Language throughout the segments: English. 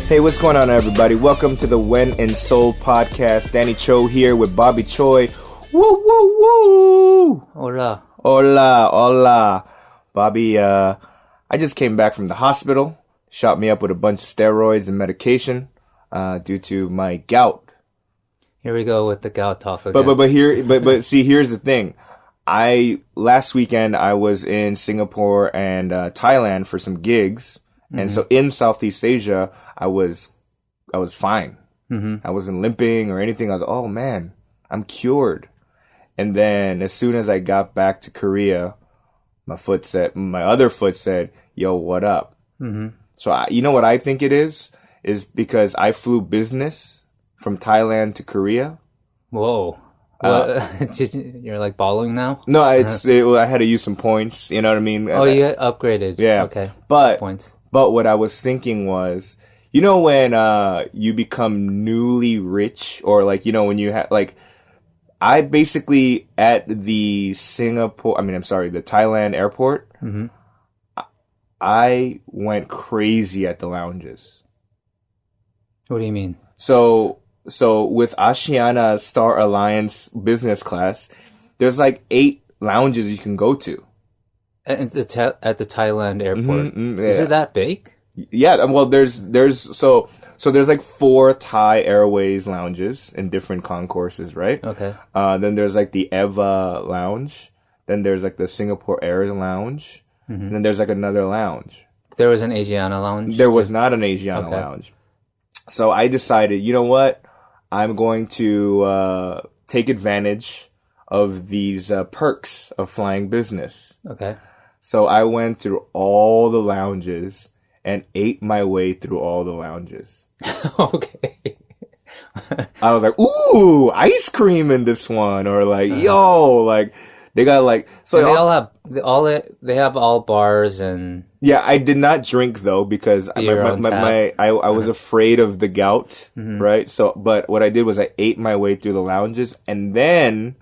Hey, what's going on, everybody? Welcome to the When and Soul podcast. Danny Cho here with Bobby Choi. Woo, woo, woo! Hola. Hola, hola. Bobby, I just came back from the hospital. Shot me up with a bunch of steroids and medication due to my gout. Here we go with the gout talk again. But see, here's the thing. Last weekend I was in Singapore and Thailand for some gigs. And so in Southeast Asia, I was fine. I wasn't limping or anything. I was, oh man, I'm cured. And then as soon as I got back to Korea, my other foot said, yo, what up? So you know what I think it is because I flew business from Thailand to Korea. Whoa. You're like balling now? No, I had to use some points. You know what I mean? Oh, you upgraded. Yeah. Okay. Points. But what I was thinking was, you know, when you become newly rich, or like, you know, when you have like, I basically at the Thailand airport, I went crazy at the lounges. What do you mean? So with Asiana Star Alliance business class, there's like 8 lounges you can go to. At the Thailand airport. Yeah. Is it that big? Yeah, well there's like 4 Thai Airways lounges in different concourses, right? Okay. Then there's like the Eva lounge, then there's like the Singapore Air lounge, and then there's like another lounge. There was an Asiana lounge? There was not an Asiana lounge. So I decided, you know what? I'm going to take advantage of these perks of flying business. Okay. So I went through all the lounges and ate my way through all the lounges. Okay. I was like, ooh, ice cream in this one. Or like, yo, like, they got like... So they have all bars and... Yeah, I did not drink though because I was afraid of the gout, right? So, but what I did was I ate my way through the lounges and then...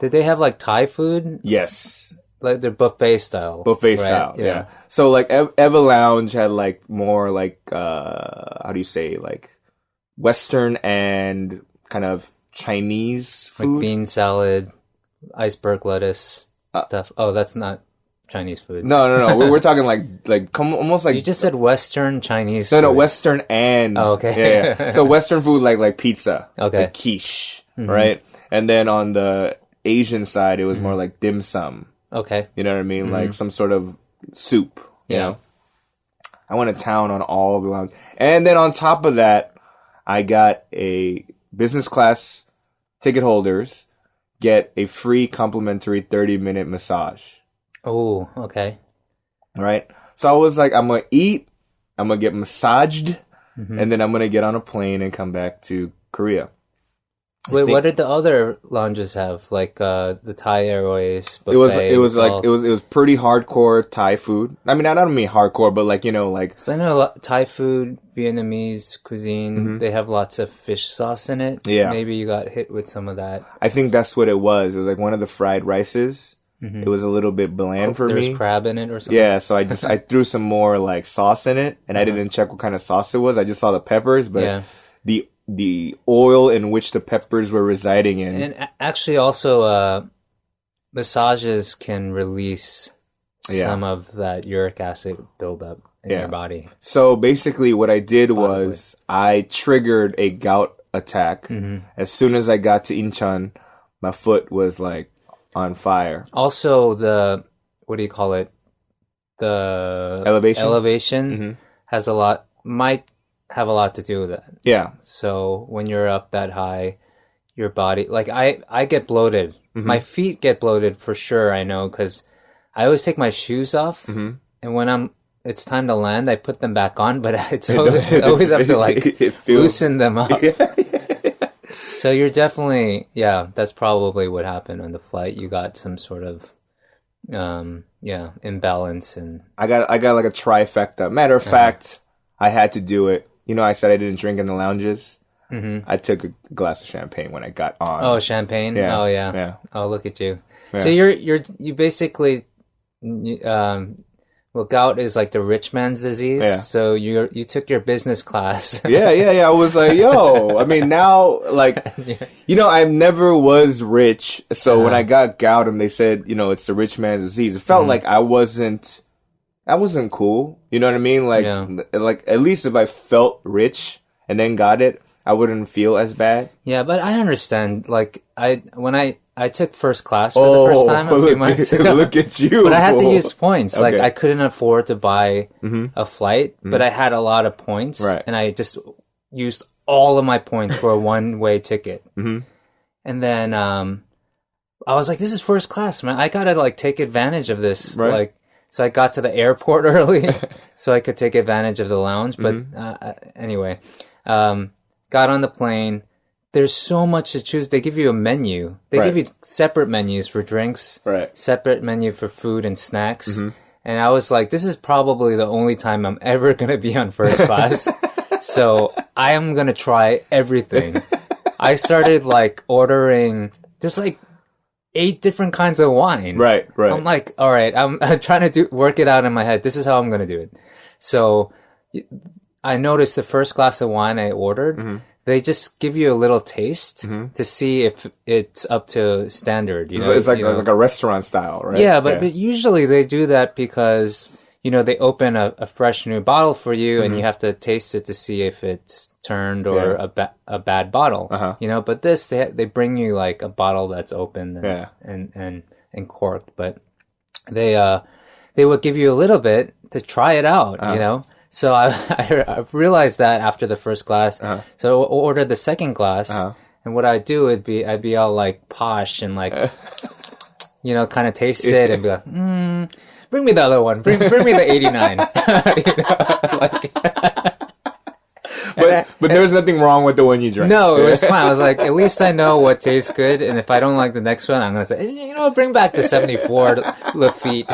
Did they have like Thai food? Yes. Like they're buffet style. Buffet style, yeah. So like Eva Lounge had like more like, how do you say, like Western and kind of Chinese food. Like bean salad, iceberg lettuce stuff. Oh, that's not Chinese food. No. We're talking almost like... You just said Western Chinese food. No, Western and... Oh, okay. Yeah. So Western food like pizza. Okay. Like quiche, right? And then on the Asian side, it was more like dim sum. Okay. You know what I mean? Like some sort of soup, you know? I went to town on all the lounge. And then on top of that, I got a business class ticket holders get a free complimentary 30-minute massage. Oh, okay. Right? So I was like, I'm going to eat, I'm going to get massaged, and then I'm going to get on a plane and come back to Korea. Wait, what did the other lounges have? Like the Thai Airways buffet? It was pretty hardcore Thai food. I mean, I don't mean hardcore, but like, you know, like... So I know Thai food, Vietnamese cuisine, they have lots of fish sauce in it. Yeah. Maybe you got hit with some of that. I think that's what it was. It was like one of the fried rices. It was a little bit bland for me. There's crab in it or something? Yeah, so I threw some more like sauce in it, and I didn't check what kind of sauce it was. I just saw the peppers, but the oil in which the peppers were residing in. And actually also massages can release some of that uric acid buildup in your body. So basically what I did was I triggered a gout attack. As soon as I got to Incheon, my foot was like on fire. Also the, what do you call it? The elevation has might have a lot to do with that. Yeah. So when you're up that high, your body, like I get bloated. My feet get bloated for sure, I know, because I always take my shoes off, and when it's time to land, I put them back on, but I always have to like loosen them up. So you're definitely, that's probably what happened on the flight. You got some sort of imbalance, and I got like a trifecta. Matter of fact, I had to do it. You know, I said I didn't drink in the lounges. I took a glass of champagne when I got on. Oh, champagne? Yeah. Oh, yeah. Yeah. Oh, look at you. Yeah. So you basically Well, gout is like the rich man's disease. Yeah. So you took your business class. Yeah. I was like, yo, I mean, now, like, I never was rich. So when I got gout and they said, it's the rich man's disease, it felt like I wasn't cool. You know what I mean? Like at least if I felt rich and then got it, I wouldn't feel as bad. Yeah, but I understand. Like when I took first class for the first time a few months ago. Look at you. But I had to use points. Okay. Like I couldn't afford to buy a flight, but I had a lot of points. Right. And I just used all of my points for a one-way ticket. And then I was like, this is first class, man. I gotta like take advantage of this. Right. Like, so I got to the airport early so I could take advantage of the lounge. But anyway, got on the plane. There's so much to choose. They give you a menu. They give you separate menus for drinks, separate menu for food and snacks. And I was like, this is probably the only time I'm ever going to be on first class. So I am going to try everything. I started like ordering, there's like 8 different kinds of wine. Right. I'm like, all right, I'm trying to work it out in my head. This is how I'm going to do it. So I noticed the first glass of wine I ordered, they just give you a little taste to see if it's up to standard. You know, it's like a restaurant style, right? Yeah, but usually they do that because, they open a fresh new bottle for you and you have to taste it to see if it's turned or a bad bottle. But this, they bring you like a bottle that's open and corked, but they will give you a little bit to try it out, So I realized that after the first glass. So I ordered the second glass, and what I'd do I'd be all like posh and like, kind of taste it and be like, bring me the other one. Bring me the 89. But there's nothing wrong with the one you drank. No, it was fine. I was like, at least I know what tastes good, and if I don't like the next one, I'm gonna say, bring back the 74 Lafitte.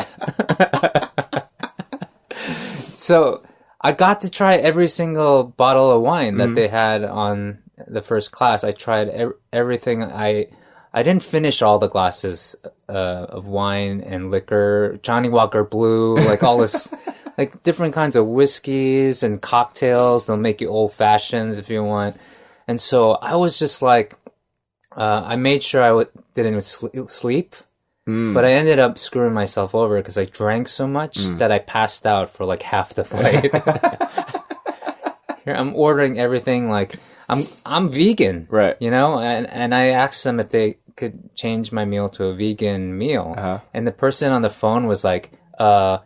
So I got to try every single bottle of wine that they had on the first class. I tried everything. I didn't finish all the glasses of wine and liquor, Johnny Walker Blue, like all this, like different kinds of whiskeys and cocktails. They'll make you old fashions if you want. And so I was just like, I made sure I didn't sleep. But I ended up screwing myself over because I drank so much that I passed out for like half the flight. Here I'm ordering everything like I'm vegan, right? And I asked them if they could change my meal to a vegan meal, and the person on the phone was like, the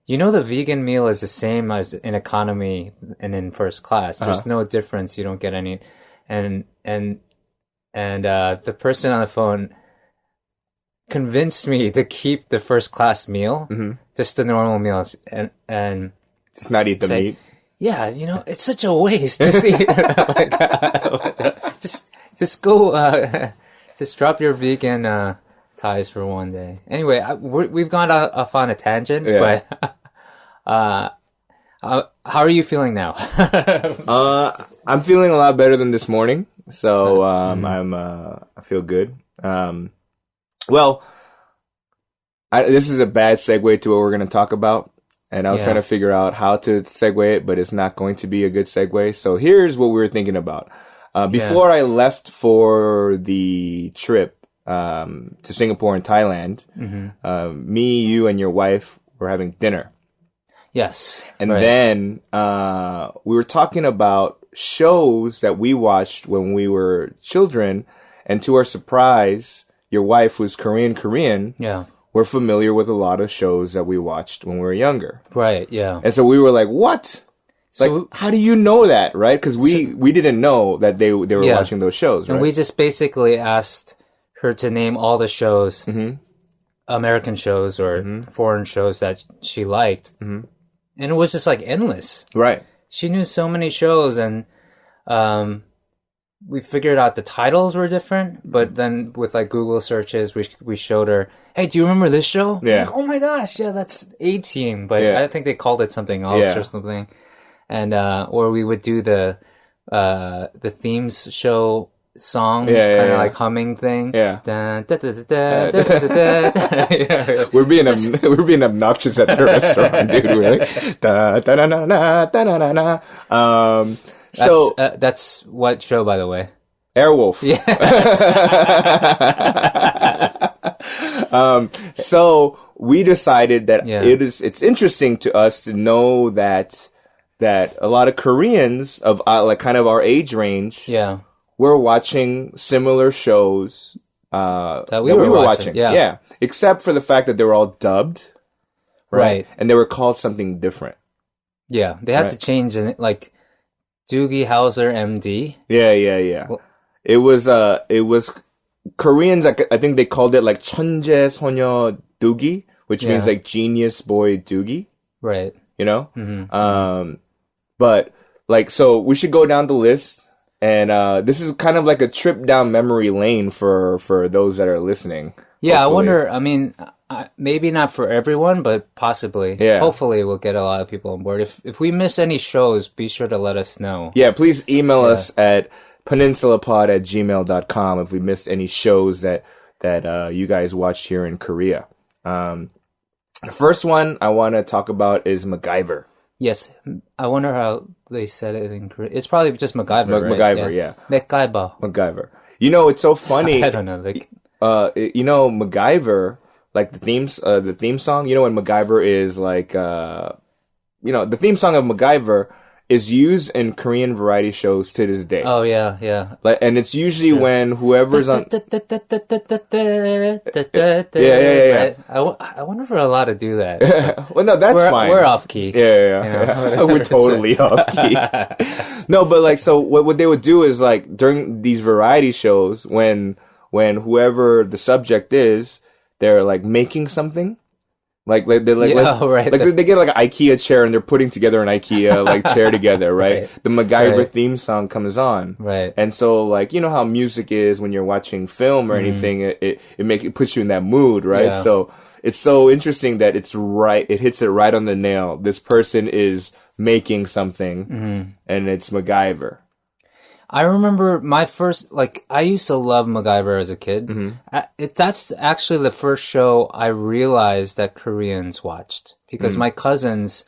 vegan meal is the same as in economy and in first class. There's no difference. You don't get any, and the person on the phone convinced me to keep the first class meal, just the normal meals, and just not eat the meat. Yeah, it's such a waste. Just eat, just go, just drop your vegan ties for one day. Anyway, we've gone off on a tangent, but how are you feeling now? I'm feeling a lot better than this morning, so I feel good. Well, this is a bad segue to what we're going to talk about. And I was trying to figure out how to segue it, but it's not going to be a good segue. So here's what we were thinking about. Before I left for the trip to Singapore and Thailand, me, you, and your wife were having dinner. Yes. And then we were talking about shows that we watched when we were children. And to our surprise, your wife, who's Korean, we're familiar with a lot of shows that we watched when we were younger. Right, yeah. And so we were like, what? So, how do you know that, right? Because we didn't know that they were watching those shows, right? And we just basically asked her to name all the shows, American shows or foreign shows that she liked. And it was just like endless. Right. She knew so many shows, and we figured out the titles were different, but then with like Google searches, we showed her, hey, do you remember this show? Yeah. She's like, oh my gosh, yeah, that's A-Team, but I think they called it something else or something. And or we would do the themes show song, Yeah, kind of yeah. like humming thing. Yeah. Dun, da, da, da, da, da, da, da, da. We're being obnoxious at the restaurant, dude. We're like, da da da da da da da da. So That's what show, by the way? Airwolf. Yeah. So we decided that Yeah. it's interesting to us to know that a lot of Koreans of like kind of our age range Yeah. were watching similar shows That we were watching. Yeah. Except for the fact that they were all dubbed, Right. And they were called something different. Yeah. They had Right. to change it, like Doogie Howser M.D. Yeah. Well- It was Koreans. I think they called it like 천재소년 Doogie, which means Yeah. like genius boy Doogie. Right. You know. But like, so we should go down the list, and this is kind of like a trip down memory lane for those that are listening. Yeah, hopefully. I wonder. I mean, maybe not for everyone, but possibly. Yeah. Hopefully, we'll get a lot of people on board. If we miss any shows, be sure to let us know. Yeah, please email us at peninsulapod@gmail.com if we missed any shows that you guys watched here in Korea. The first one I want to talk about is Macgyber. Yes, I wonder how they said it in Korean. It's probably just Macgyber, right? Macgyber, yeah. Macgyber. You know, it's so funny. I don't know. Like, You know, Macgyber, like the theme song. You know, when Macgyber is like, the theme song of Macgyber is used in Korean variety shows to this day. oh yeah. Like, and it's usually when whoever's on. Yeah. Right? I wonder if we're allowed to do that. Well, no, that's fine. We're off key. Yeah. We're totally off key. No, but like, so what they would do is like during these variety shows, when whoever the subject is, they're like making something. Like they're like, right. Like they get like an IKEA chair and they're putting together an IKEA like chair together, right? Right. The Macgyber Right. theme song comes on, Right. And so like, you know how music is when you're watching film or anything, it puts you in that mood, right? Yeah. So it's so interesting that it hits it right on the nail. This person is making something, and it's Macgyber. I remember my first, like, I used to love Macgyber as a kid. That's actually the first show I realized that Koreans watched. Because my cousins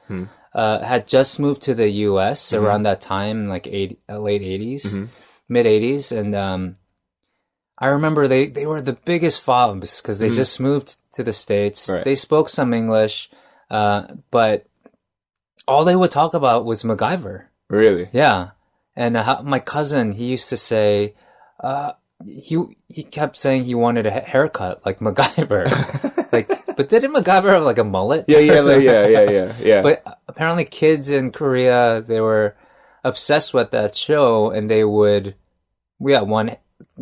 had just moved to the U.S. around that time, like late 80s, mid 80s. And I remember they were the biggest fobs because they just moved to the States. Right. They spoke some English, but all they would talk about was Macgyber. Really? Yeah. And my cousin, he used to say, he kept saying he wanted a haircut like Macgyber. But didn't Macgyber have like a mullet? Yeah. But apparently kids in Korea, they were obsessed with that show and they would,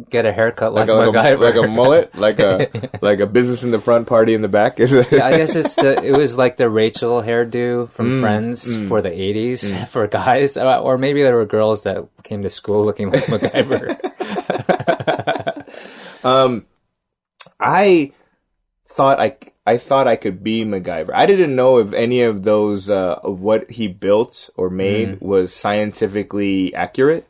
get a haircut like Macgyber. Like a mullet, like a business in the front, party in the back. Is it? Yeah, I guess it was like the Rachel hairdo from Friends for the 80s for guys, or maybe there were girls that came to school looking like Macgyber. I thought I could be Macgyber. I didn't know if any of those of what he built or made was scientifically accurate.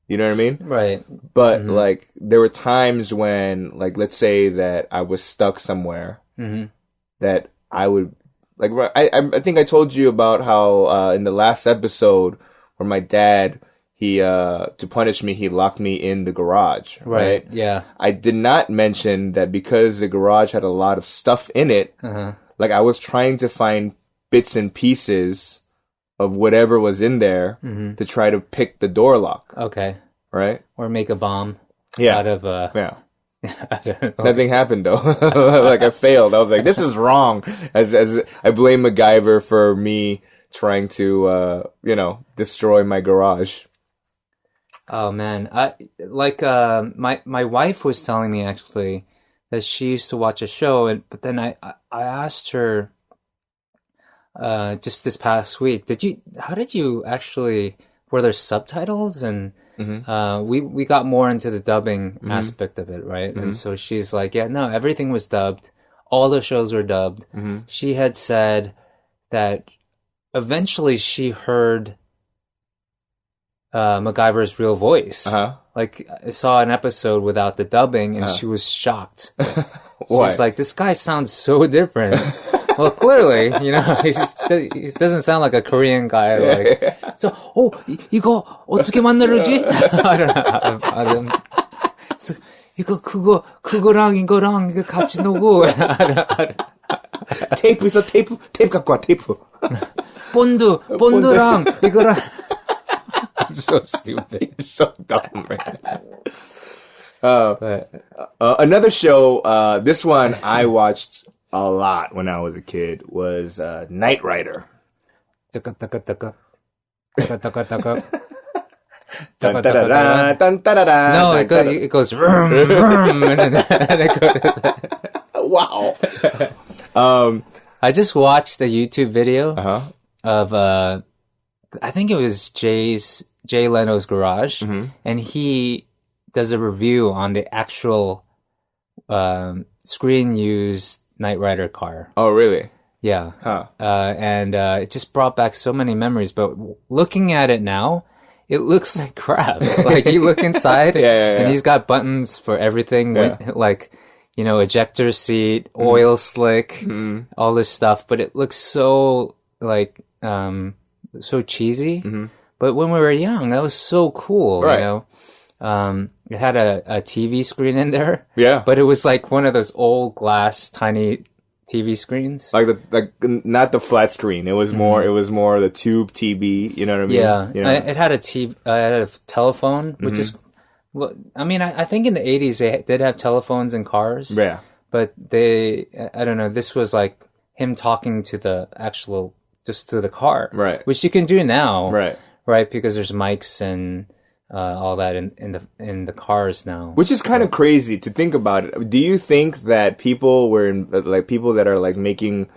You know what I mean? Right. But like there were times when, like, let's say that I was stuck somewhere, that I would like. I think I told you about how in the last episode where my dad, he to punish me, he locked me in the garage. Right. Yeah. I did not mention that because the garage had a lot of stuff in it. Like I was trying to find bits and pieces of whatever was in there to try to pick the door lock. Okay. Right? Or make a bomb Yeah. out of Yeah. I don't know. Nothing happened though. Like I failed. I was like, this is wrong. As I blame Macgyber for me trying to destroy my garage. Oh man. My wife was telling me actually that she used to watch a show but then I asked her just this past week, how did you actually, were there subtitles? And we got more into the dubbing aspect of it, right? And so she's like, yeah, no, everything was dubbed. All the shows were dubbed. She had said that eventually she heard Macgyber's real voice. like I saw an episode without the dubbing, and she was shocked. She was like, "This guy sounds so different." Well, clearly, he doesn't sound like a Korean guy. Like, so, 이거 어떻게 만들지? I don't know. I don't. So, 이거 그거랑 이거랑 이거 같이 놓고. 테이프 있어, 테이프 갖고 와, 테이프. 본드랑 이거랑. I'm so stupid. You're so dumb, man. Another show, this one I watched a lot when I was a kid, was Nightrider. No, it goes vroom, vroom, and then it goes. Wow. I just watched a YouTube video of I think it was Jay Leno's Garage, and he does a review on the actual screen used Nightrider car. Oh, really? Yeah. Huh. And it just brought back so many memories. But looking at it now, it looks like crap. Like you look inside, and he's got buttons for everything, like ejector seat, oil slick, all this stuff. But it looks so like so cheesy. But when we were young, that was so cool. Right. It had a TV screen in there. Yeah. But it was like one of those old glass tiny TV screens. Like not the flat screen. It was more the tube TV, you know what I mean? Yeah. It had a TV, it had a telephone, which is, well, I mean, I think in the 80s they did have telephones in cars. Yeah. But I don't know, this was like him talking to the actual, just to the car. Right. Which you can do now. Right. Right, because there's mics and all that in the cars now. Which is kind of crazy to think about it. Do you think that people people that are like making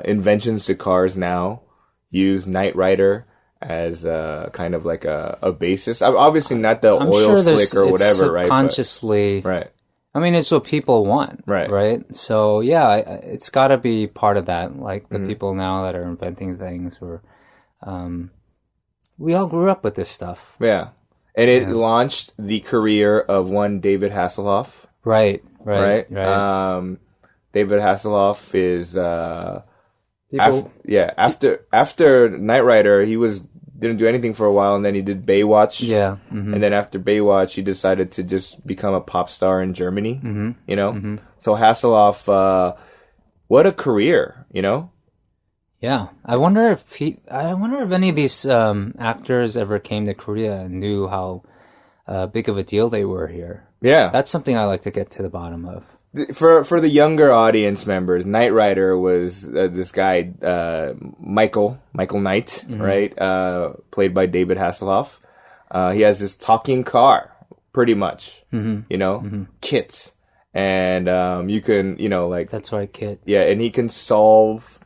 inventions to cars now use Nightrider as kind of like a basis? Obviously not the oil slick or whatever, right? Subconsciously, right. I mean, it's what people want, right? Right. So yeah, it's got to be part of that. Like the people now that are inventing things, or we all grew up with this stuff. Yeah. And it launched the career of one David Hasselhoff. Right. David Hasselhoff is after Nightrider, he didn't do anything for a while, and then he did Baywatch. Yeah. And then after Baywatch, he decided to just become a pop star in Germany. So Hasselhoff, what a career, Yeah, I wonder if any of these actors ever came to Korea and knew how big of a deal they were here. Yeah, that's something I like to get to the bottom of. For the younger audience members, Nightrider was this guy Michael Knight, right? Played by David Hasselhoff. He has this talking car, pretty much. Kit. And you can, like... That's right, Kit. Yeah, and he can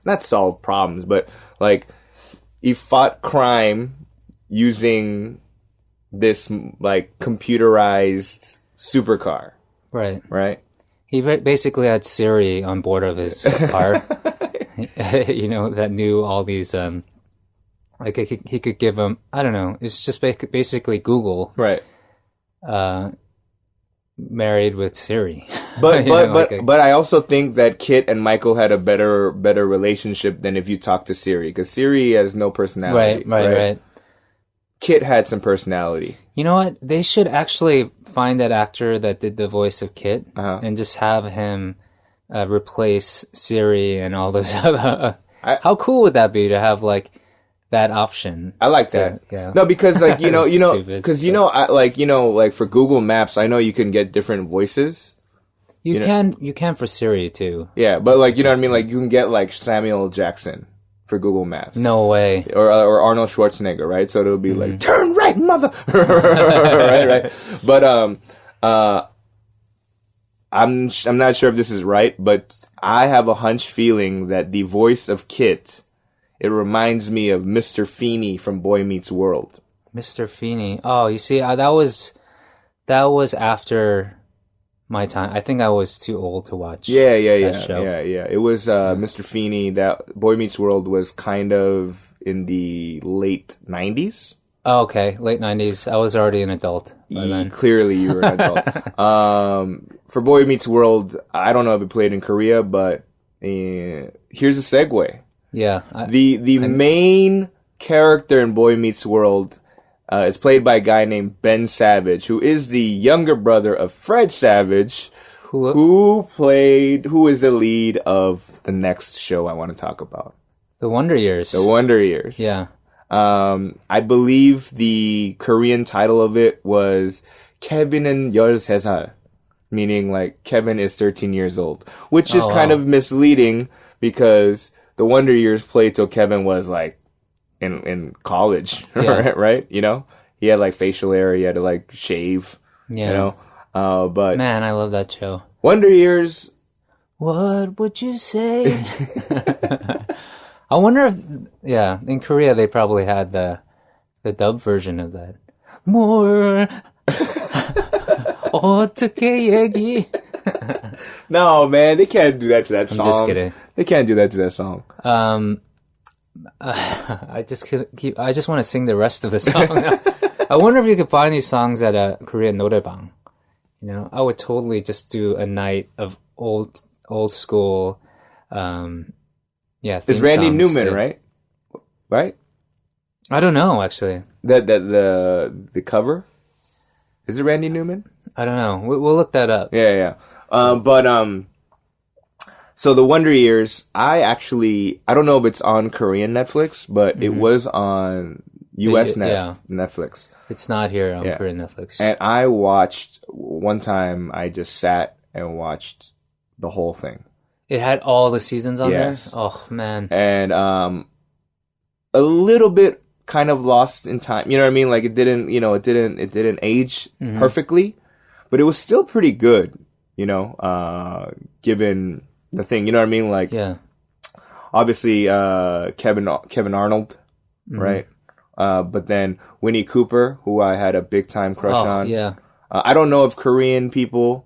not solve problems, but, like, he fought crime using this, like, computerized supercar. Right. Right? He basically had Siri on board of his car, that knew all these, like, he could give him, I don't know, it's just basically Google. Right. Married with Siri. But I also think that Kit and Michael had a better relationship than if you talk to Siri, because Siri has no personality. Right. Kit had some personality. You know what? They should actually find that actor that did the voice of Kit and just have him replace Siri and all those other... How cool would that be to have like that option? I like that. Yeah. No, because like like for Google Maps, I know you can get different voices. You can for Siri too. Yeah, but like you know what I mean. Like you can get like Samuel Jackson for Google Maps. No way. Or Arnold Schwarzenegger, right? So it'll be like turn right, mother. right. But I'm not sure if this is right, but I have a hunch feeling that the voice of Kit, it reminds me of Mr. Feeney from Boy Meets World. Mr. Feeney. Oh, you see, that was after my time. I think I was too old to watch. Yeah. Show. Yeah. It was Mr. Feeney. That Boy Meets World was kind of in the late 90s. Oh, okay, late 90s. I was already an adult by then. Clearly, you were an adult. For Boy Meets World, I don't know if it played in Korea, but here's a segue. Yeah. The main character in Boy Meets World is played by a guy named Ben Savage, who is the younger brother of Fred Savage, who is the lead of the next show I want to talk about. The Wonder Years. The Wonder Years. Yeah. I believe the Korean title of it was Kevin은 13살, meaning like Kevin is 13 years old, which is kind of misleading because the Wonder Years played till Kevin was like in college, right? You know, he had like facial hair, he had to like shave, you know. But man, I love that show. Wonder Years. What would you say? I wonder if, in Korea they probably had the dub version of that. More 어떻게 얘기? No, man, they can't do that to that song. I'm just kidding. They can't do that to that song. I just want to sing the rest of the song. I wonder if you could find these songs at a Korean 노래방. You know, I would totally just do a night of old school. It's Randy Newman, right? Right? I don't know, actually. The cover? Is it Randy Newman? I don't know. We'll look that up. Yeah. So the Wonder Years, I don't know if it's on Korean Netflix, but it was on US Netflix. It's not here on Korean Netflix. And one time I just sat and watched the whole thing. It had all the seasons on there? Yes. Oh, man. And a little bit kind of lost in time. You know what I mean? Like it didn't age perfectly, but it was still pretty good, you know, given the thing. You know what I mean? Like obviously Kevin Arnold, right? But then Winnie Cooper, who I had a big time crush on. Yeah. I don't know if Korean people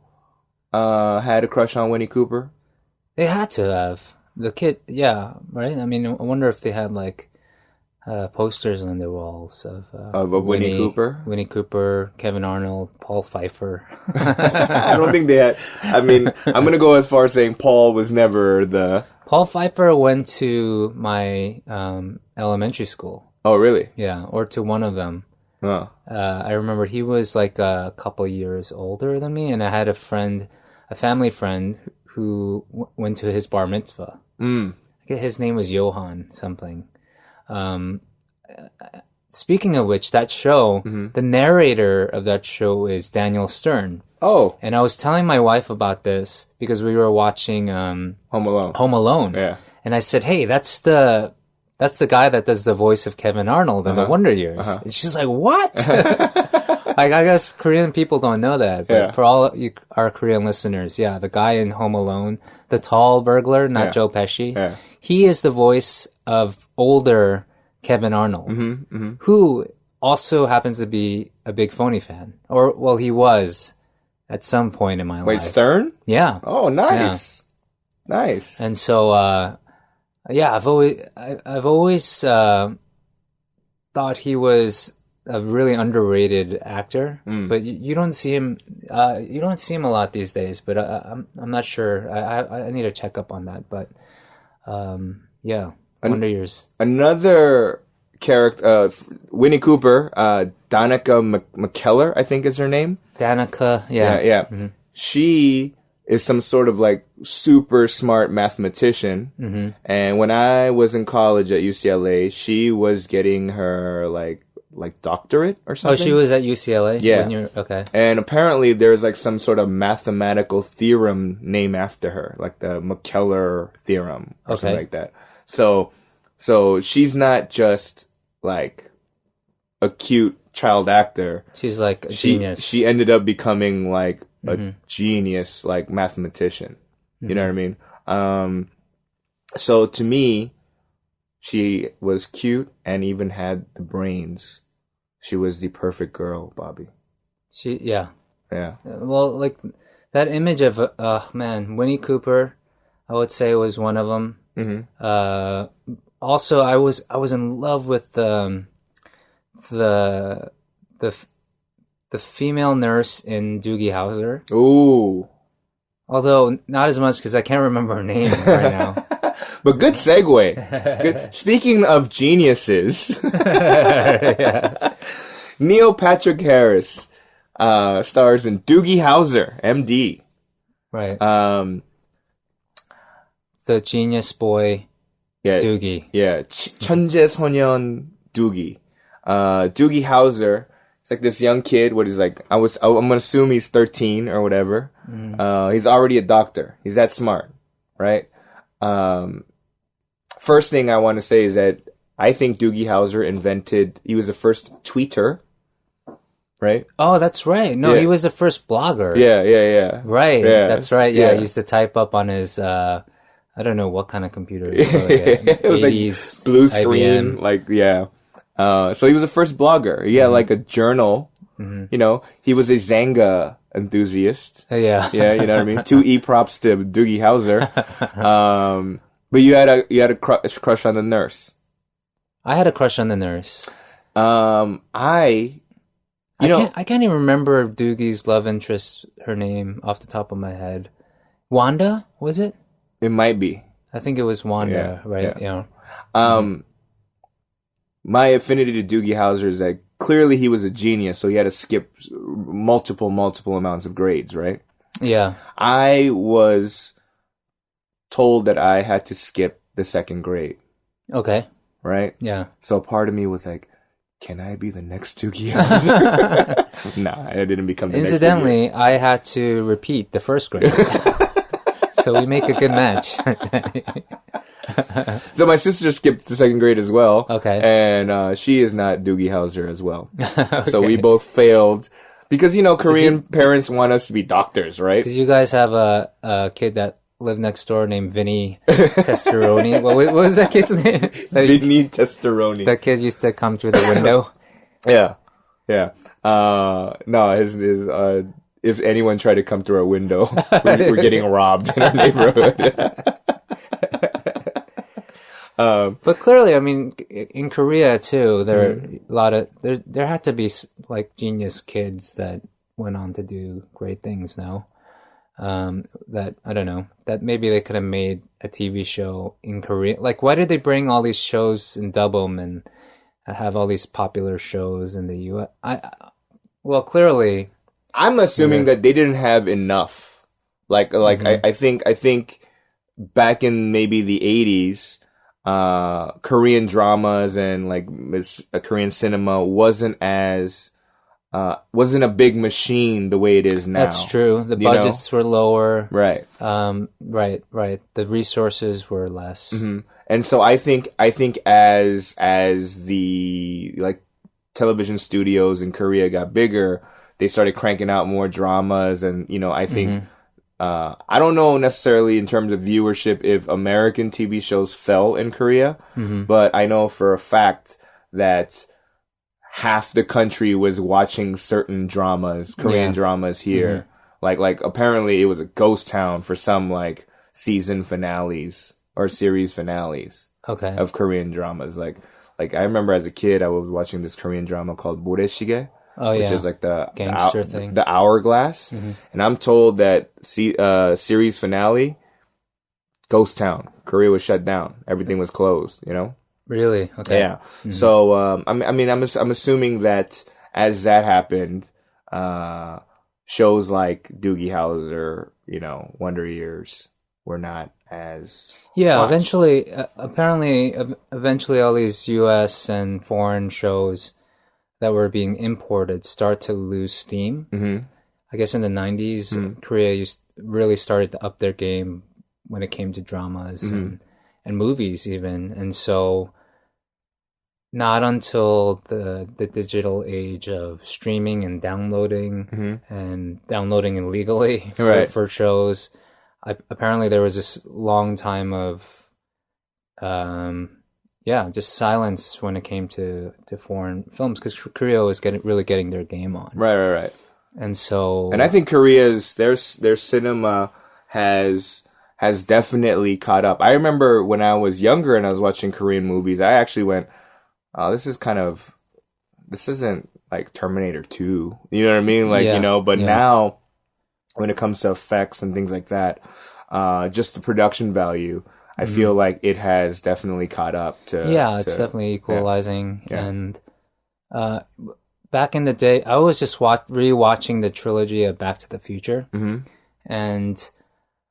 had a crush on Winnie Cooper. They had to have. The kid, right? I mean, I wonder if they had, like, posters on their walls of Winnie Cooper? Winnie Cooper, Kevin Arnold, Paul Pfeiffer. I don't think they had. I mean, I'm going to go as far as saying Paul was never the... Paul Pfeiffer went to my elementary school. Oh, really? Yeah, or to one of them. Oh. I remember he was, like, a couple years older than me, and I had a family friend who went to his bar mitzvah. His name was Johan something. Speaking of which, that show, the narrator of that show is Daniel Stern. Oh. And I was telling my wife about this because we were watching Home Alone. Yeah. And I said, hey, that's the guy that does the voice of Kevin Arnold in the Wonder Years. And she's like, what? Like, I guess Korean people don't know that, but for all our Korean listeners, the guy in Home Alone, the tall burglar, not Joe Pesci, he is the voice of older Kevin Arnold, who also happens to be a big Phony fan. Or, well, he was at some point in my life. Wait, Stern? Yeah. Oh, nice. Yeah. Nice. And so, I've always thought he was a really underrated actor, but you don't see him. You don't see him a lot these days. But I'm not sure. I need to check up on that. But Wonder Years. Another character, Winnie Cooper, Danica McKellar, I think is her name. Danica, yeah. Mm-hmm. She is some sort of like super smart mathematician. And when I was in college at UCLA, she was getting her like doctorate or something. Oh, she was at UCLA? Yeah. Okay. And apparently there's like some sort of mathematical theorem named after her, like the McKellar theorem or something like that. So she's not just like a cute child actor. She's like a genius. She ended up becoming like a genius, like mathematician. You know what I mean? So to me, she was cute and even had the brains. She was the perfect girl, Bobby. Yeah. Well, like that image of Winnie Cooper, I would say was one of them. Also, I was in love with the the female nurse in Doogie Howser. Ooh. Although not as much because I can't remember her name right now. But good segue. Good. Speaking of geniuses, Neil Patrick Harris stars in Doogie Howser M.D. Right. The genius boy, Doogie. Yeah. 천재소년 Doogie. Doogie Howser. It's like this young kid. What is like? I'm gonna assume he's 13 or whatever. He's already a doctor. He's that smart, right? First thing I want to say is that I think Doogie Howser he was the first tweeter, right? Oh, that's right. No, he was the first blogger. Yeah. Right. Yeah. That's right. Yeah. He used to type up on his, I don't know what kind of computer. It was 80's, like blue screen. IBM. Like, yeah. So he was the first blogger. He had like a journal. You know, he was a Zanga enthusiast. Yeah. Yeah, you know what I mean? 2 props to Doogie Howser. But you had a crush on the nurse. I had a crush on the nurse. I can't even remember Doogie's love interest, her name off the top of my head. Wanda, was it? It might be. I think it was Wanda, right? Yeah. My affinity to Doogie Howser is that clearly he was a genius, so he had to skip multiple amounts of grades, right? Yeah. I was told that I had to skip the second grade. Okay. Right? Yeah. So part of me was like, can I be the next Doogie Howser? Nah, I didn't become the Incidentally, I had to repeat the first grade. So we make a good match. So my sister skipped the second grade as well. Okay. And she is not Doogie Howser as well. Okay. So we both failed. Because, you know, Korean parents want us to be doctors, right? Did you guys have a kid that lived next door named Vinny Testeroni? What was that kid's name? Vinny Testeroni. That kid used to come through the window. Yeah. No, his if anyone tried to come through our window, we're getting robbed in our neighborhood. But clearly, I mean, in Korea too, there had to be like genius kids that went on to do great things now. That I don't know, that maybe they could have made a TV show in Korea. Like, why did they bring all these shows and dub them and have all these popular shows in the U.S.? Well, clearly, I'm assuming that they didn't have enough. Like I think back in maybe the 80s, Korean dramas and like Korean cinema wasn't a big machine the way it is now. That's true. The budgets were lower. Right. Right. The resources were less. Mm-hmm. And so I think as the like television studios in Korea got bigger, they started cranking out more dramas, and I think I don't know necessarily in terms of viewership if American TV shows fell in Korea, but I know for a fact that half the country was watching certain dramas, Korean dramas here. Like apparently it was a ghost town for some like season finales or series finales of Korean dramas. Like I remember as a kid I was watching this Korean drama called 모래시계. Which is like the gangster thing, the hourglass, and I'm told that series finale, ghost town, Korea was shut down, everything was closed. Really? Okay. Yeah. So I'm assuming that as that happened, shows like Doogie Howser, Wonder Years were not as watched. Eventually all these U.S. and foreign shows that were being imported start to lose steam. I guess in the 90s, Korea really started to up their game when it came to dramas and movies even. And so not until the digital age of streaming and downloading illegally for shows, apparently there was this long time of just silence when it came to foreign films, because Korea was really getting their game on. Right. And I think Korea's their cinema has definitely caught up. I remember when I was younger and I was watching Korean movies, I actually went, "Oh, this is kind of this isn't like Terminator 2. You know what I mean? Like, but now when it comes to effects and things like that, just the production value, I feel like it has definitely caught up to. Yeah, it's definitely equalizing. Yeah. And back in the day, I was just rewatching the trilogy of Back to the Future. And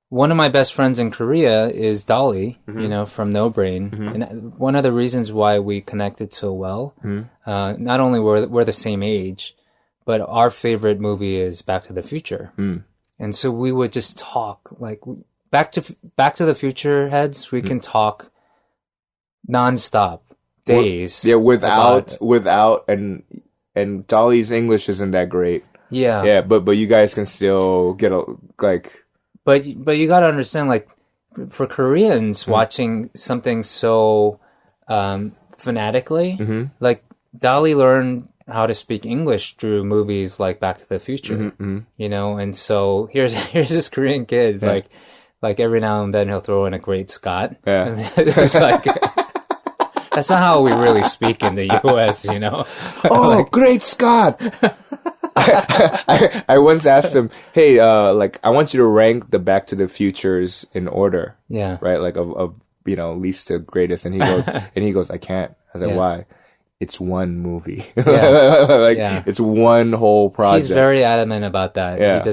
one of my best friends in Korea is Dolly, from No Brain. And one of the reasons why we connected so well, not only we're the same age, but our favorite movie is Back to the Future. And so we would just talk, like, Back to the Future heads, we can talk nonstop, days. Yeah, without, and Dolly's English isn't that great. Yeah. Yeah, but you guys can still get But you gotta understand, like, for Koreans watching something so fanatically, like, Dolly learned how to speak English through movies like Back to the Future, and so here's this Korean kid, like every now and then he'll throw in a Great Scott. Yeah. It's like, that's not how we really speak in the US, Oh, like, Great Scott! I once asked him, hey, like, I want you to rank the Back to the Futures in order. Yeah. Right? Like, of least to greatest. And he goes, I can't. I was like, why? It's one movie. It's one whole project. He's very adamant about that. Yeah.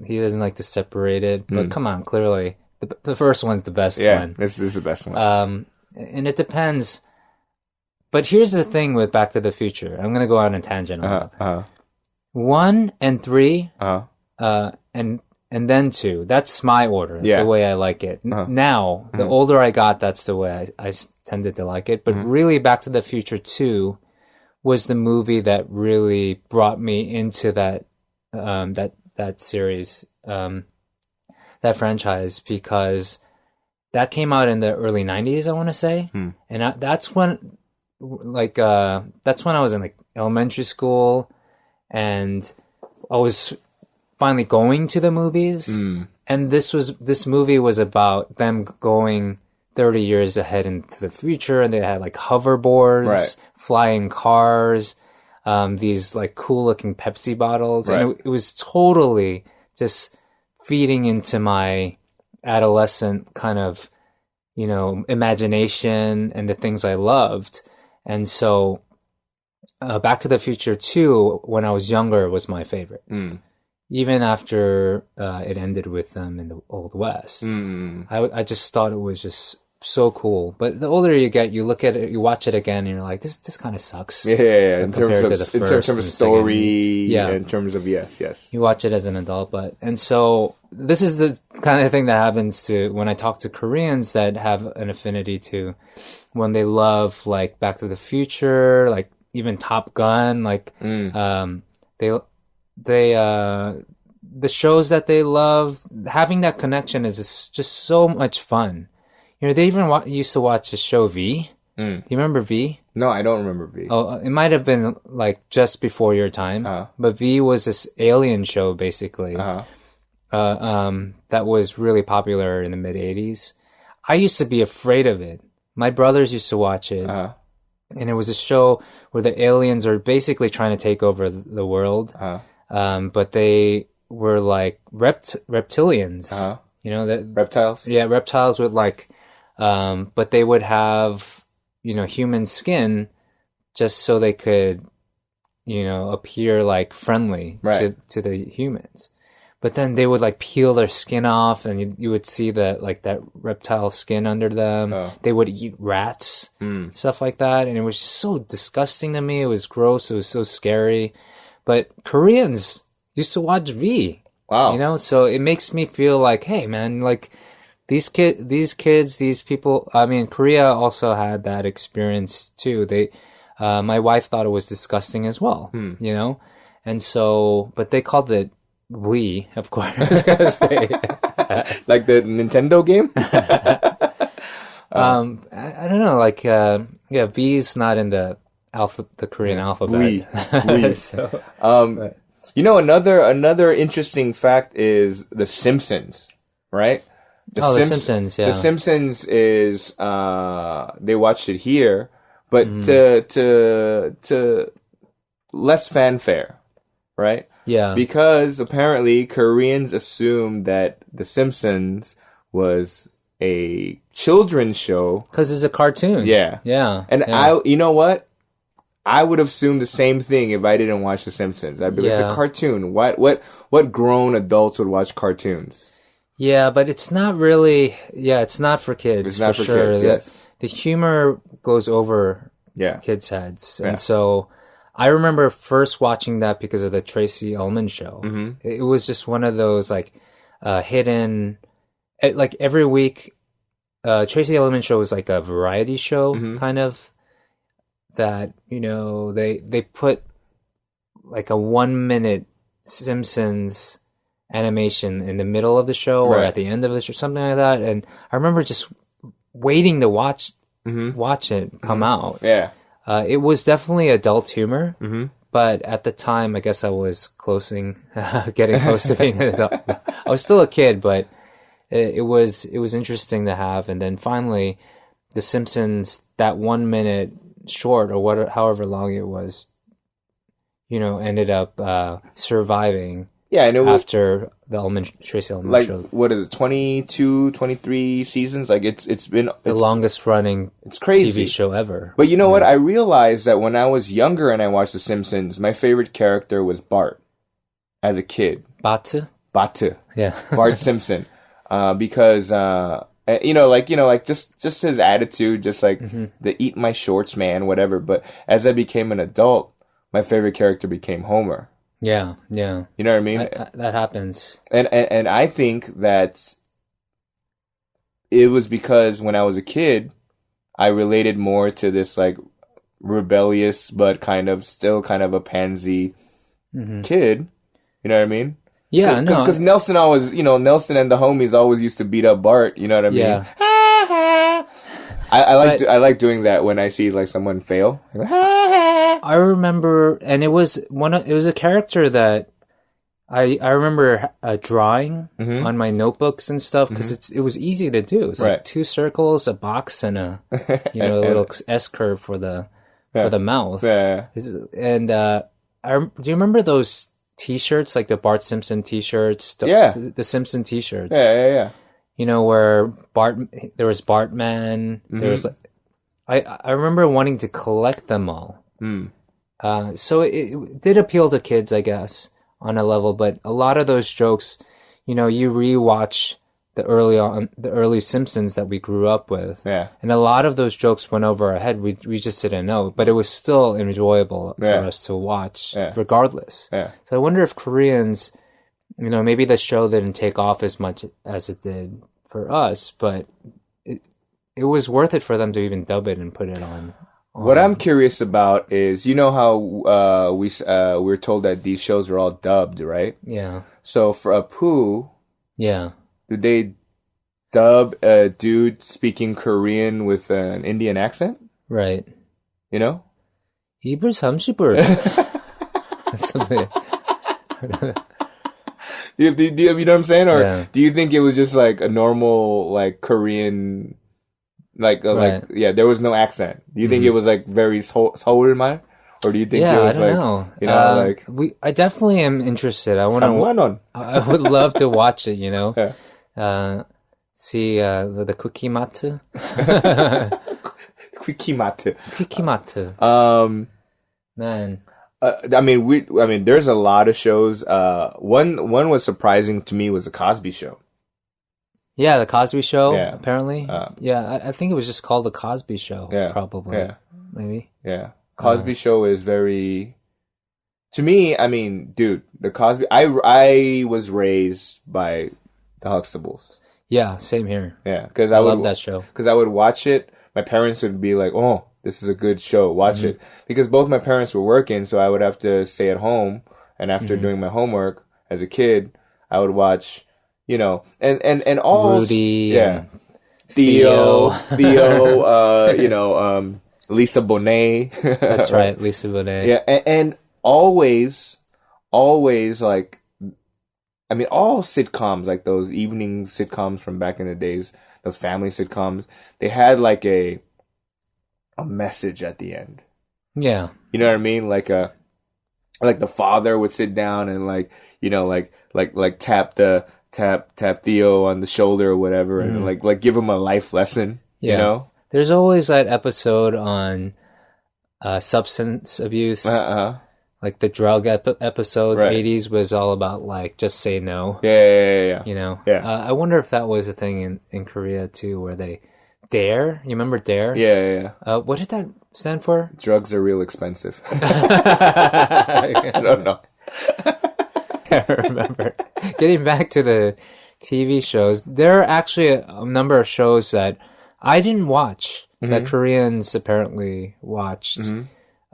He doesn't like to separate it. But come on, clearly, the first one's the best one. Yeah, this is the best one. And it depends. But here's the thing with Back to the Future. I'm going to go on a tangent on that. 1 and 3, and then 2. That's my order, the way I like it. Now, the older I got, that's the way I tended to like it. But really, Back to the Future 2 was the movie that really brought me into that series, that franchise, because that came out in the early 90s, I want to say. And that's when I was in like elementary school, and I was finally going to the movies. And this movie was about them going 30 years ahead into the future, and they had like hoverboards, flying cars, these like cool looking Pepsi bottles. And it was totally just feeding into my adolescent kind of, imagination and the things I loved. And so Back to the Future 2, when I was younger, was my favorite. Even after it ended with them in the Old West. I just thought it was just so cool. But the older you get, you look at it, you watch it again, and you're like, this kind of sucks. Yeah. In terms of story, in terms of, yes. You watch it as an adult, and so this is the kind of thing that happens to when I talk to Koreans that have an affinity to when they love, like, Back to the Future, like, even Top Gun, like, the shows that they love, having that connection is just so much fun. They even used to watch the show V. Do you remember V? No, I don't remember V. Oh, it might have been like just before your time. But V was this alien show, basically, that was really popular in the mid 80s. I used to be afraid of it. My brothers used to watch it. And it was a show where the aliens are basically trying to take over the world. But they were like reptilians. That reptiles? Yeah, reptiles with like, but they would have, human skin just so they could, appear like friendly to the humans. But then they would like peel their skin off, and you would see that reptile skin under them. They would eat rats, stuff like that. And it was so disgusting to me. It was gross. It was so scary. But Koreans used to watch V. Wow. So it makes me feel like, hey, man, like these kids, these people, I mean, Korea also had that experience too. My wife thought it was disgusting as well, And so, but they called it We, of course, because they like the Nintendo game. I don't know, like V's not in the Korean alphabet. We. So, another interesting fact is the Simpsons, right? The Simpsons, yeah. The Simpsons is they watched it here, but to less fanfare, right? Yeah. Because apparently Koreans assumed that The Simpsons was a children's show. Because it's a cartoon. Yeah. Yeah. And you know what? I would have assumed the same thing if I didn't watch The Simpsons. I'd be like, it's a cartoon. What grown adults would watch cartoons? Yeah, but it's not really. Yeah, it's not for kids. It's not for sure. kids. Yes. The humor goes over kids' heads, and so I remember first watching that because of the Tracy Ullman show. Mm-hmm. It was just one of those like hidden. Like every week, Tracy Ullman show was like a variety show kind of. That, you know, they put like a 1 minute Simpsons animation in the middle of the show or at the end of the show, something like that. And I remember just waiting to watch it come out. Yeah. It was definitely adult humor, but at the time, I guess I was getting close to being an adult. I was still a kid, but it was interesting to have. And then finally, The Simpsons, that 1 minute short or however long it was, you know, ended up surviving. Yeah, and after the Tracy Ullman show. Like, what is it, 22, 23 seasons? Like, it's been... the longest running TV show ever. But you know what? I realized that when I was younger and I watched The Simpsons, my favorite character was Bart as a kid. Bart? Yeah. Bart Simpson. Because... just his attitude, just like the eat my shorts man, whatever. But as I became an adult, my favorite character became Homer. Yeah, yeah. You know what I mean? That happens. And I think that it was because when I was a kid, I related more to this like rebellious but still kind of a pansy kid. You know what I mean? Yeah, because Nelson always, Nelson and the homies always used to beat up Bart. You know what I mean? Yeah. I like doing that when I see like someone fail. I remember, and it was a character that I remember drawing on my notebooks and stuff because it was easy to do. It was like 2 circles, a box, and a little S curve for the mouth. Yeah. And do you remember those T-shirts, like the Bart Simpson T-shirts? The Simpson T-shirts. Yeah. You know, where there was Bartman. There was, I remember wanting to collect them all. So it did appeal to kids, I guess, on a level. But a lot of those jokes, you rewatch the early Simpsons that we grew up with. Yeah. And a lot of those jokes went over our head. We just didn't know. But it was still enjoyable for us to watch, regardless. Yeah. So I wonder if Koreans, maybe the show didn't take off as much as it did for us, but it was worth it for them to even dub it and put it on. What I'm curious about is, how we were told that these shows are all dubbed, right? Yeah. So for Apu, yeah, did they dub a dude speaking Korean with an Indian accent? Right. You know? 2불 30불. Something. You know what I'm saying? Or do you think it was just like a normal, like Korean, there was no accent? Do you think it was like very Seoulman? Or do you think it was I don't know. I definitely am interested. I would love to watch it, see the Cookie Mart. Quickie Mart. Man. There's a lot of shows. One was surprising to me was the Cosby Show. Yeah, the Cosby Show. Yeah. Apparently. I think it was just called the Cosby Show. Yeah, probably. Yeah, maybe. Yeah, Cosby Show is very. To me, dude, the Cosby. I was raised by the Huxtables. Yeah, same here. Yeah, because I love that show. Because I would watch it. My parents would be like, "Oh, this is a good show. Watch it." Because both my parents were working, so I would have to stay at home. And after doing my homework as a kid, I would watch, and all Rudy, Theo, Lisa Bonet. That's right, Lisa Bonet. Yeah, and always like, all sitcoms, like those evening sitcoms from back in the days, those family sitcoms, they had like a message at the end. Yeah. You know what I mean? Like like the father would sit down and like, you know, like tap Theo on the shoulder or whatever, and like give him a life lesson. Yeah. You know, there's always that episode on substance abuse. Like the drug episodes, right. 80's was all about like just say no. Yeah. You know, yeah. I wonder if that was a thing in Korea too, where they dare. You remember dare? Yeah. What did that stand for? Drugs are real expensive. I don't know. I remember. Getting back to the TV shows, there are actually a number of shows that I didn't watch that Koreans apparently watched.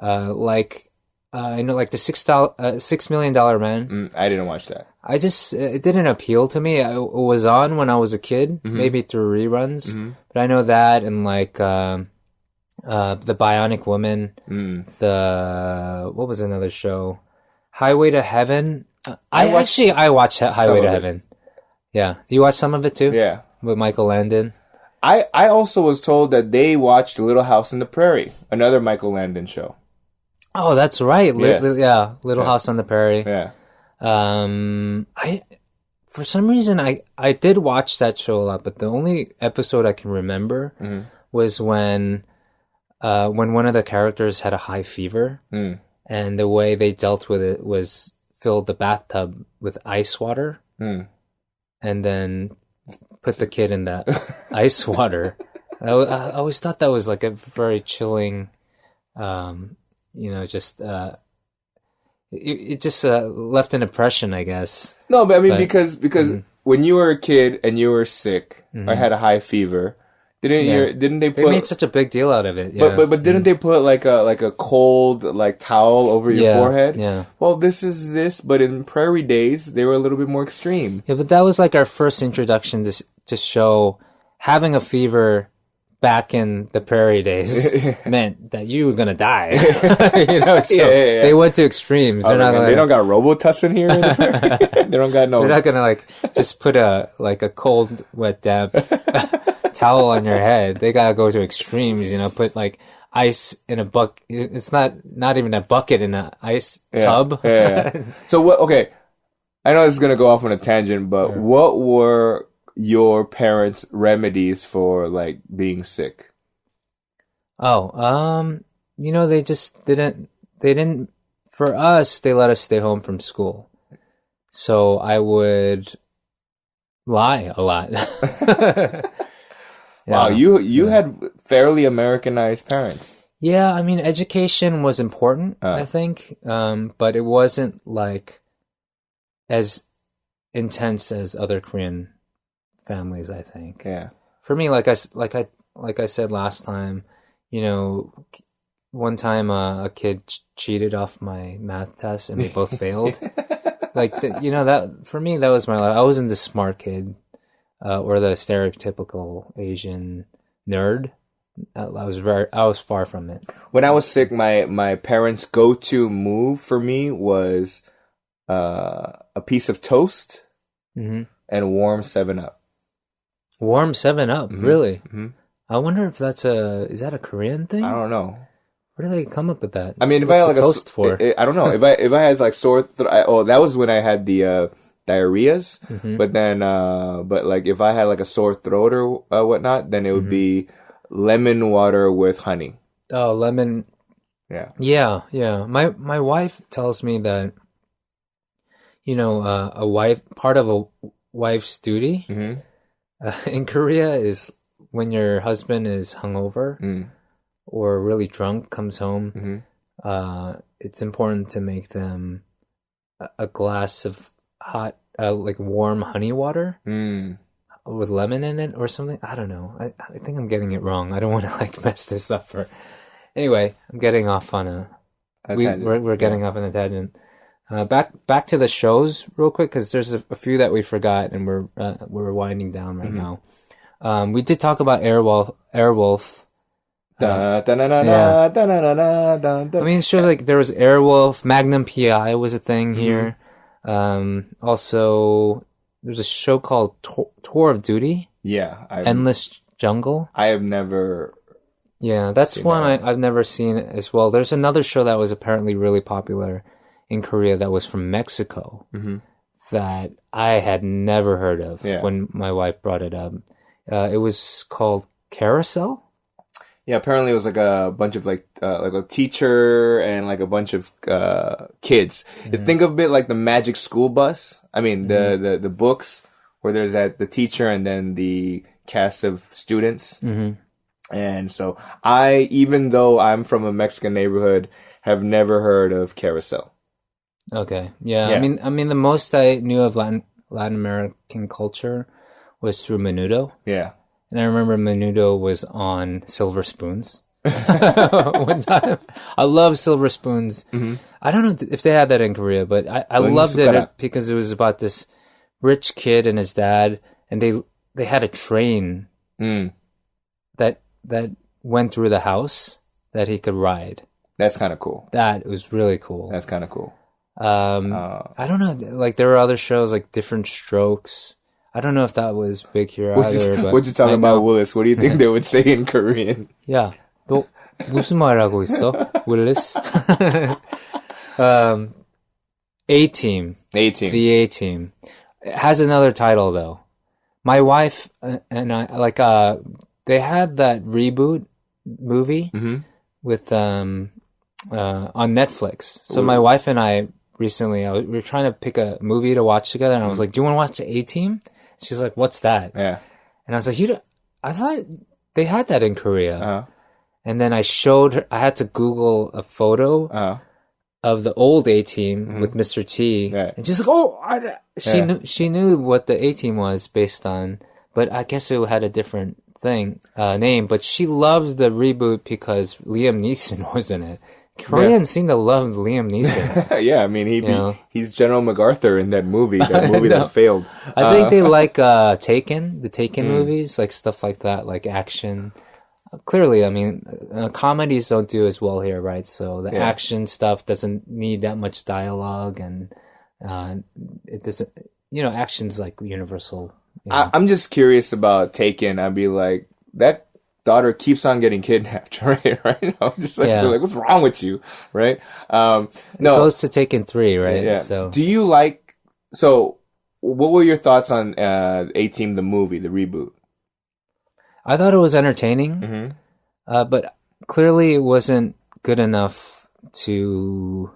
Like. I know, like the $6 Million Man. I didn't watch that. It didn't appeal to me. It was on when I was a kid, maybe through reruns. But I know that, and like the Bionic Woman. What was another show? Highway to Heaven. I watched Highway to Heaven. Yeah, do you watch some of it too? Yeah, with Michael Landon. I also was told that they watched Little House on the Prairie, another Michael Landon show. Oh, that's right. Yes. Little House on the Prairie. Yeah. For some reason, I did watch that show a lot, but the only episode I can remember was when one of the characters had a high fever, and the way they dealt with it was filled the bathtub with ice water, and then put the kid in that ice water. I always thought that was like a very chilling. You know, just it just left an impression, I guess. No, but I mean, because when you were a kid and you were sick or had a high fever, didn't they put? They made such a big deal out of it. Yeah. But didn't they put like a cold like towel over your forehead? Yeah. Well, this is this, but in prairie days they were a little bit more extreme. Yeah, but that was like our first introduction to show having a fever. Back in the prairie days meant that you were gonna die. You know, so they went to extremes. They're not they don't got Robitussin here in the prairie. They don't got no. They're not gonna like just put a cold, wet, damp towel on your head. They gotta go to extremes. You know, put like ice in a bucket. It's not even a bucket in an ice tub. Yeah. So what? Okay, I know this is gonna go off on a tangent, but what were your parents' remedies for like being sick? You know, they just didn't for us, they let us stay home from school. So I would lie a lot. Wow, you had fairly Americanized parents. Yeah, I mean, education was important, I think. But it wasn't like as intense as other Korean families, I think. Yeah. For me, like I said last time, you know, one time a kid cheated off my math test and we both failed. You know, that for me that was my life. I wasn't the smart kid or the stereotypical Asian nerd. I was far from it. When I was sick, my parents' go-to move for me was a piece of toast and warm 7-Up. Warm 7-Up, really? Mm-hmm. I wonder if is that a Korean thing? I don't know. Where do they come up with that? I mean, if What's I had like toast for? I don't know. If I had like sore throat, that was when I had the diarrheas. But then, but like if I had like a sore throat or whatnot, then it would be lemon water with honey. Oh, lemon. Yeah. My wife tells me that, you know, part of a wife's duty in Korea is when your husband is hungover or really drunk, comes home, it's important to make them a glass of hot, like warm honey water with lemon in it or something. I don't know. I think I'm getting it wrong. I don't want to like mess this up. Anyway, I'm getting off on we're getting off on a tangent. Back to the shows real quick, because there's a few that we forgot and we're winding down right now. We did talk about Airwolf. I mean, it shows like there was Airwolf, Magnum PI was a thing here. Also, there's a show called Tour of Duty. Yeah, Endless Jungle. I have never. Yeah, that's one I've never seen as well. There's another show that was apparently really popular in Korea that was from Mexico that I had never heard of when my wife brought it up. It was called Carrossel. Yeah, apparently it was like a bunch of like a teacher and like a bunch of kids. Think of it like the Magic School Bus. I mean the books where there's the teacher and then the cast of students. And so even though I'm from a Mexican neighborhood, have never heard of Carrousel. Okay, yeah. I mean, the most I knew of Latin American culture was through Menudo. Yeah. And I remember Menudo was on Silver Spoons one time. I love Silver Spoons. I don't know if they had that in Korea, but I loved it because it was about this rich kid and his dad, and they had a train that went through the house that he could ride. That's kind of cool. That was really cool. That's kind of cool. I don't know. Like there were other shows like Different Strokes. I don't know if that was big here either. What you talking about, Willis? What do you think they would say in Korean? 야, 너 무슨 말 하고 있어, Willis? A-Team. A-Team. The A-Team. It has another title though. My wife and I they had that reboot movie with on Netflix. So my wife and I recently we were trying to pick a movie to watch together, and I was like, "Do you want to watch the A-Team?" She's like, "What's that?" Yeah. And I was like, I thought they had that in Korea. And then I showed her, I had to Google a photo of the old A-Team with Mr. T. Right. And she's like, "Oh, she knew what the A-Team was based on, but I guess it had a different name, but she loved the reboot because Liam Neeson was in it. Koreans seem to love Liam Neeson. Yeah, I mean, he's General MacArthur in that movie that failed. I think they like the Taken movies, like stuff like that, like action. Clearly, I mean, comedies don't do as well here, right? So the action stuff doesn't need that much dialogue, and it doesn't, action's like universal. I'm just curious about Taken. I'd be like, that daughter keeps on getting kidnapped, right? I'm just like, what's wrong with you, right? No, it goes to Taken 3, right? Yeah. So, what were your thoughts on A-Team the movie, the reboot? I thought it was entertaining, but clearly it wasn't good enough to,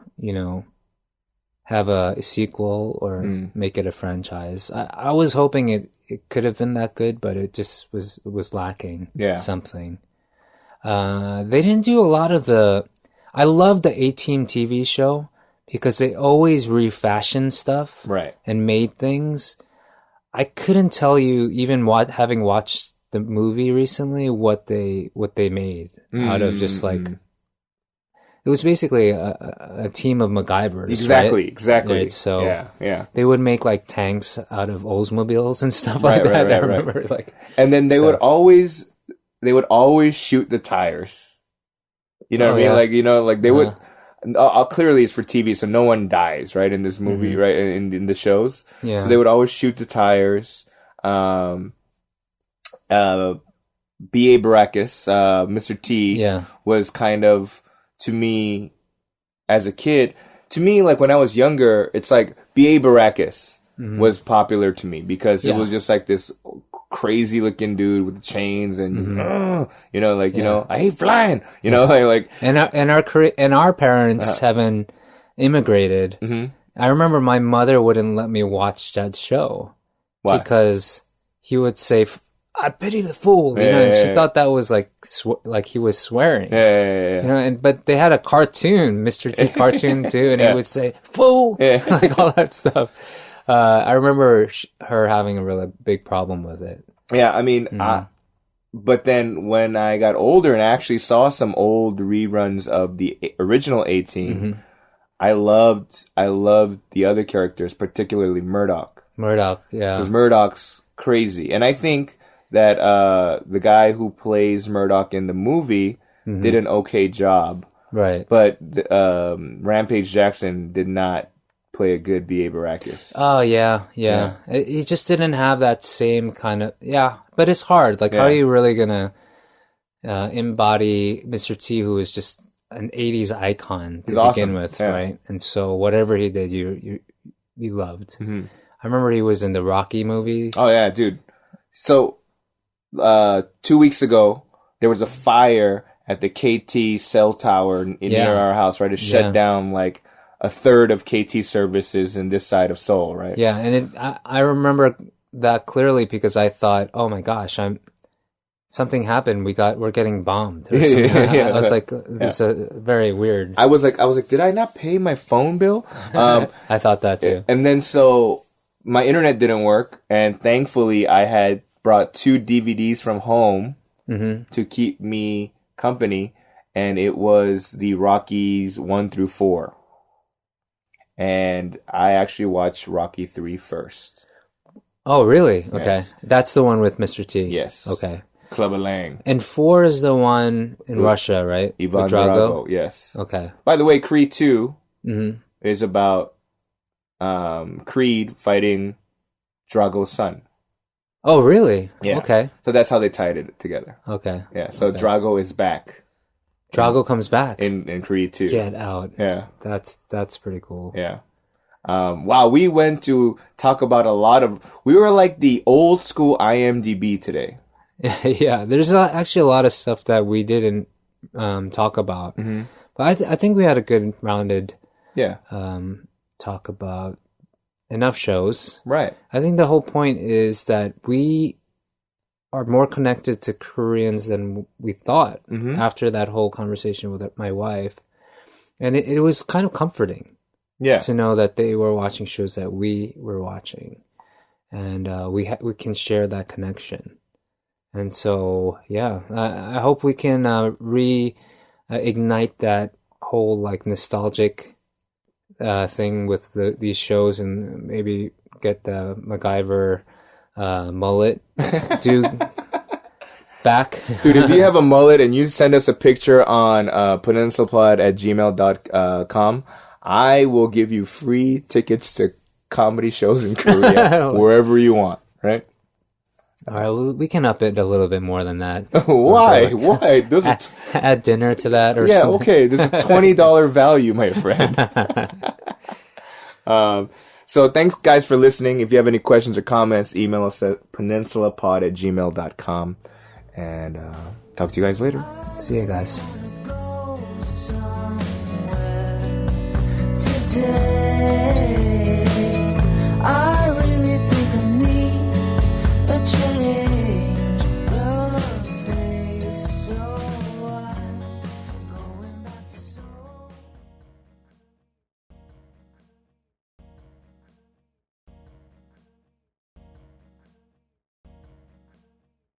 have a sequel or make it a franchise. I was hoping it could have been that good, but it just was lacking something. They didn't do a lot of I love the A-Team TV show because they always refashioned stuff and made things. I couldn't tell you, even having watched the movie recently, what they made out of just like... It was basically a team of Macgybers. Exactly. Right? So they would make like tanks out of Oldsmobiles and stuff like that. I remember, and then they would always shoot the tires. You know what I mean? Like, they would. Clearly, it's for TV, so no one dies, right? In this movie, right? In the shows, so they would always shoot the tires. B.A. Baracus, Mr. T, was kind of, to me, as a kid, like when I was younger, it's like B.A. Baracus was popular to me because it was just like this crazy looking dude with chains and just, I hate flying, like. And our parents haven't immigrated. I remember my mother wouldn't let me watch that show. Why? Because he would say, "I pity the fool," and she thought that was like he was swearing. But they had a cartoon, Mr. T cartoon too, and he would say "fool," like all that stuff. I remember her having a really big problem with it. Yeah, I mean, but then when I got older and I actually saw some old reruns of the original A-Team, I loved the other characters, particularly Murdoch. Because Murdoch's crazy, and I think that the guy who plays Murdoch in the movie did an okay job. Right. But Rampage Jackson did not play a good B.A. Baracus. Oh, yeah. He just didn't have that same kind of... Yeah, but it's hard. Like, how are you really going to embody Mr. T, who is just an 80s icon to He's begin awesome. with, Yeah. right? And so whatever he did, you loved. Mm-hmm. I remember he was in the Rocky movie. Oh yeah, dude. So 2 weeks ago, there was a fire at the KT cell tower near our house, right? It shut down like a third of KT services in this side of Seoul, right? Yeah, and I remember that clearly because I thought, oh my gosh, something happened. We're getting bombed. Or something. I was like, this is very weird. I was like, did I not pay my phone bill? I thought that too. And then so my internet didn't work, and thankfully I had brought 2 DVDs from home to keep me company, and it was the Rockies 1 through 4. And I actually watched Rocky 3 first. Oh, really? Okay. Yes. That's the one with Mr. T. Yes. Okay. Clubber Lang. And 4 is the one in Russia, right? Ivan With Drago? Drago, yes. Okay. By the way, Creed 2 is about Creed fighting Drago's son. Oh, really? Yeah. Okay. So that's how they tied it together. Okay. Yeah. So Drago is back Drago comes back. in Creed 2. Get out. Yeah. That's pretty cool. Yeah. Wow, we went to talk about we were like the old school IMDb today. Yeah, there's actually a lot of stuff that we didn't talk about. But I think we had a good rounded talk about enough shows. Right. I think the whole point is that we are more connected to Koreans than we thought after that whole conversation with my wife. And it was kind of comforting to know that they were watching shows that we were watching. And we can share that connection. And so, yeah, I hope we can reignite that whole like nostalgic thing with these shows, and maybe get the MacGyver mullet back. Dude, if you have a mullet and you send us a picture on peninsulapod@gmail.com, I will give you free tickets to comedy shows in Korea, wherever you want, right? All right, we can up it a little bit more than that. Why? Why? Those are add dinner to that or something. Okay. This is $20 value, my friend. So thanks, guys, for listening. If you have any questions or comments, email us at peninsulapod@gmail.com. And talk to you guys later. See you guys. Today